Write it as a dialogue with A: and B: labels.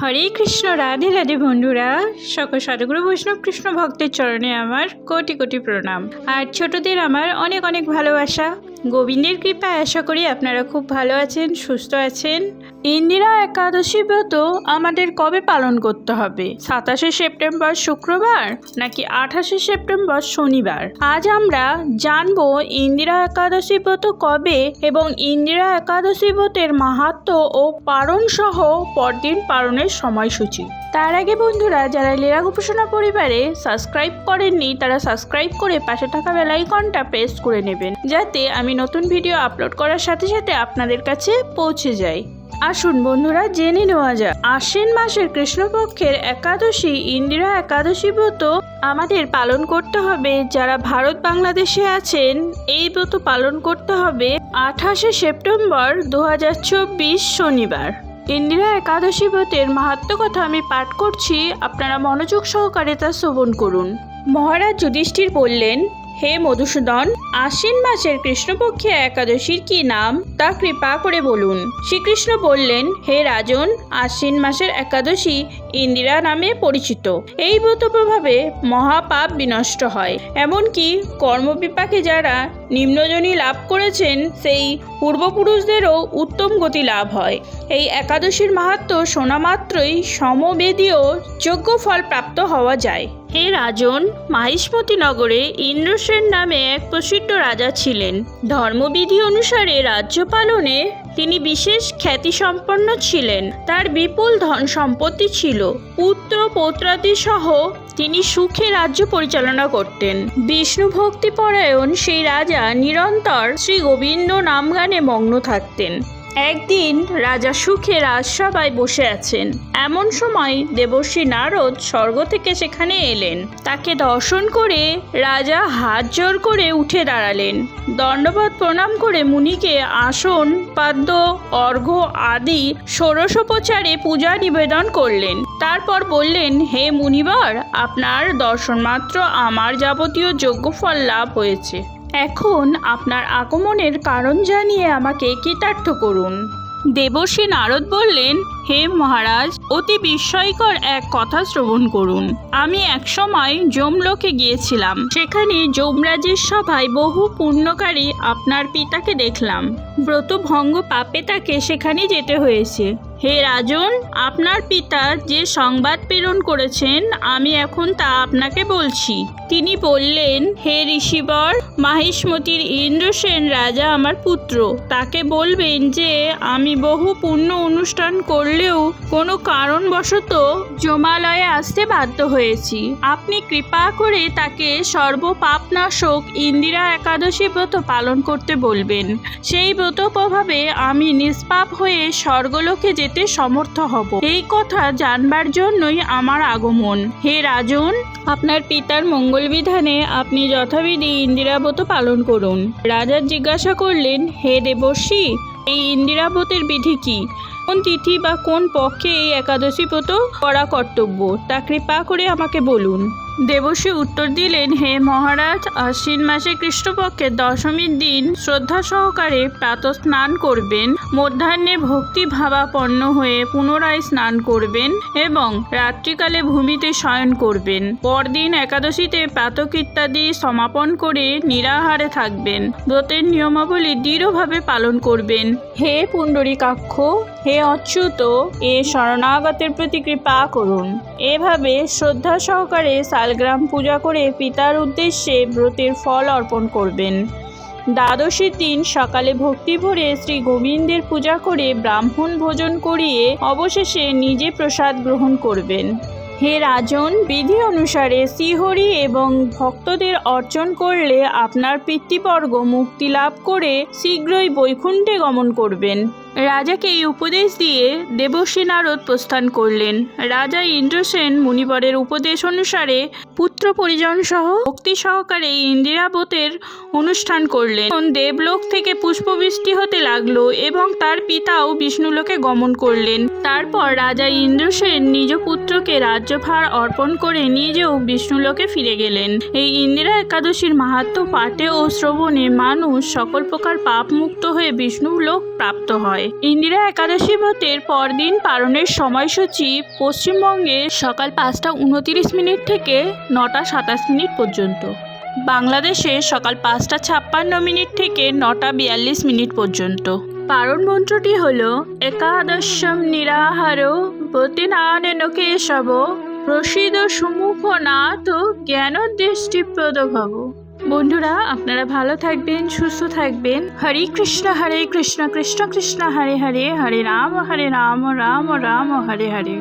A: হরে কৃষ্ণ, রাধে রাধে বন্ধুরা। সকল সাধুগুরু বৈষ্ণব কৃষ্ণ ভক্তের চরণে আমার কোটি কোটি প্রণাম আর ছোটদের আমার অনেক অনেক ভালোবাসা। গোবিন্দের কৃপায় আশা করি আপনারা খুব ভালো আছেন, সুস্থ আছেন। ইন্দিরা একাদশী ব্রত আমাদের কবে পালন করতে হবে? 27শে সেপ্টেম্বর শুক্রবার নাকি 28শে সেপ্টেম্বর শনিবার? আজ আমরা জানবো ইন্দিরা একাদশী ব্রত কবে এবং ইন্দিরা একাদশী ব্রতের মাহাত্ম্য ও পালন সহ পরদিন পালনের সময়সূচি। তার আগে বন্ধুরা, যারা লীলা গোপোষণা পরিবারে সাবস্ক্রাইব করেননি তারা সাবস্ক্রাইব করে পাশে থাকা বেল আইকনটা প্রেস করে নেবেন, যাতে আমি নতুন ভিডিও আপলোড করার সাথে সাথে আপনাদের কাছে পৌঁছে যায়। আসুন বন্ধুরা, জেনে নেওয়া যাক। আশ্বিন মাসের কৃষ্ণপক্ষের একাদশী ইন্দিরা একাদশী ব্রত আমাদের পালন করতে হবে। যারা ভারত বাংলাদেশে আছেন এই ব্রত পালন করতে হবে 28শে সেপ্টেম্বর 2024 শনিবার। ইন্দিরা একাদশী ব্রতের মাহাত্ম্য কথা আমি পাঠ করছি, আপনারা মনোযোগ সহকারে তা শ্রবণ করুন। মহারাজ যুধিষ্ঠির বললেন, হে মধুসূদন, আশ্বিন মাসের কৃষ্ণপক্ষে একাদশীর কি নাম তা কৃপা করে বলুন। শ্রীকৃষ্ণ বললেন, হে রাজন, আশ্বিন মাসের একাদশী ইন্দিরা নামে পরিচিত। এই ব্রত প্রভাবে মহাপাপ বিনষ্ট হয়, এমনকি কর্মবিপাকে যারা নিম্নজনী লাভ করেছেন সেই পূর্বপুরুষদেরও উত্তম গতি লাভ হয়। এই একাদশীর মাহাত্ম্য শোনা মাত্রই সমবেদীয় যোগ্য ফল প্রাপ্ত হওয়া যায়। হে রাজন, মাহিষ্মতি নগরে ইন্দ্রসেন নামে এক প্রসিদ্ধ রাজা ছিলেন। ধর্মবিধি অনুসারে রাজ্য পালনে তিনি বিশেষ খ্যাতিসম্পন্ন ছিলেন। তার বিপুল ধন সম্পত্তি ছিল। পুত্র পৌত্রাদি সহ তিনি সুখে রাজ্য পরিচালনা করতেন। বিষ্ণু ভক্তিপরায়ণ সেই রাজা নিরন্তর শ্রী গোবিন্দ নাম গানে মগ্ন থাকতেন। একদিন রাজা সুখে রাজসভায় বসে আছেন। এমন সময় দেবর্ষি নারদ স্বর্গ থেকে সেখানে এলেন। তাকে দর্শন করে রাজা হাত জোর করে উঠে দাঁড়ালেন। দণ্ডবত প্রণাম করে মুনিকে আসন, পাদ্য, অর্ঘ্য আদি ষোড়শোপচারে পূজা নিবেদন করলেন। তারপর বললেন, হে মুনিবর, আপনার দর্শন মাত্র আমার যাবতীয় যজ্ঞফল লাভ হয়েছে। এখন আপনার আগমনের কারণ জানিয়ে আমাকে কৃতার্থ করুন। দেবর্ষি নারদ বললেন, হে মহারাজ, অতি বিস্ময়কর এক কথা শ্রবণ করুন। আমি একসময় যমলোকে গিয়েছিলাম। সেখানে যমরাজের সভায় বহু পুণ্যকারী আপনার পিতাকে দেখলাম। ব্রতভঙ্গ পাপে তাকে সেখানে যেতে হয়েছে। হে রাজন, আপনার পিতা যে সংবাদ প্রেরণ করেছেন আমি এখন তা আপনাকে বলছি। তিনি বললেন, হে ঋষিবর, মাহিষ্মতির ইন্দ্রসেন রাজা আমার পুত্র। তাকে বলবেন যে আমি বহু পুণ্য অনুষ্ঠান করলেও কোনো কারণবশত যমালয়ে আসতে বাধ্য হয়েছি। আপনি কৃপা করে তাকে সর্বপাপনাশক ইন্দিরা একাদশী ব্রত পালন করতে বলবেন। সেই ব্রত প্রভাবে আমি নিষ্পাপ হয়ে স্বর্গলোকে যেতে সমর্থ হব। এই কথা জানবার জন্যই আমার আগমন। হে রাজন, আপনার পিতার মঙ্গল বিধানে আপনি যথাবিধি ইন্দিরা ব্রত পালন করুন। রাজা জিজ্ঞাসা করলেন, হে দেবর্ষি, এই ইন্দিরা ব্রতের বিধি কি? কোন তিথি বা কোন পক্ষে এই একাদশী ব্রত করা কর্তব্য তা কৃপা করে আমাকে বলুন। দেবর্ষি উত্তর দিলেন, হে মহারাজ, আশ্বিন মাসে কৃষ্ণপক্ষের দশমীর দিন শ্রদ্ধা সহকারে প্রাতঃ স্নান করবেন, মধ্যাহ্নে ভক্তি ভাবাপন্ন হয়ে পুনরায় স্নান করবেন এবং রাত্রিকালে ভূমিতে শয়ন করবেন। পরদিন একাদশীতে প্রাতকৃত্যাদি সমাপন করে নিরাহারে থাকবেন। ব্রতের নিয়মাবলী দৃঢ়ভাবে পালন করবেন। হে পুণ্ডরীকাক্ষ, হে অচ্যুত, এ শরণাগতের প্রতি কৃপা করুন। এভাবে শ্রদ্ধা সহকারে শালগ্রাম পূজা করে পিতার উদ্দেশ্যে ব্রতের ফল অর্পণ করবেন। দ্বাদশীর দিন সকালে ভক্তি ভরে শ্রী গোবিন্দের পূজা করে ব্রাহ্মণ ভোজন করিয়ে অবশেষে নিজে প্রসাদ গ্রহণ করবেন। হে রাজন, বিধি অনুসারে শ্রীহরি এবং ভক্তদের অর্চন করলে আপনার পিতৃবর্গ মুক্তি লাভ করে শীঘ্রই বৈকুণ্ঠে গমন করবেন। রাজাকে এই উপদেশ দিয়ে দেবর্ষি নারদ প্রস্থান করলেন। রাজা ইন্দ্রসেন মুনিবরের উপদেশ অনুসারে পুত্র পুত্র পরিজন সহ ভক্তি সহকারে ইন্দিরাবতের অনুষ্ঠান করলেন। দেবলোক থেকে পুষ্পবৃষ্টি হতে লাগলো এবং তার পিতাও বিষ্ণুলোকে গমন করলেন। তারপর রাজা ইন্দ্রসেন নিজ পুত্রকে রাজ্যভার অর্পণ করে নিজেও বিষ্ণুলোকে ফিরে গেলেন। এই ইন্দিরা একাদশীর মাহাত্ম্য পাঠে ও শ্রবণে মানুষ সকল প্রকার পাপ মুক্ত হয়ে বিষ্ণুলোক প্রাপ্ত হয়। ইন্দিরা একাদশী ব্রতের পরদিন পালনের সময়সূচি পশ্চিমবঙ্গে সকাল 5:29 থেকে 9:27 পর্যন্ত, বাংলাদেশে সকাল 5:56 থেকে 9:42 পর্যন্ত। পারণ মন্ত্রটি হল একাদশম নিরাহার বতিনানেন কেশব প্রসিদ সুমুখ নাথ জ্ঞান দৃষ্টিপ্রদ ভব। বন্ধুরা, আপনারা ভালো থাকবেন, সুস্থ থাকবেন। হরে কৃষ্ণ কৃষ্ণ কৃষ্ণ হরে হরে, হরে রাম রাম রাম হরে হরে।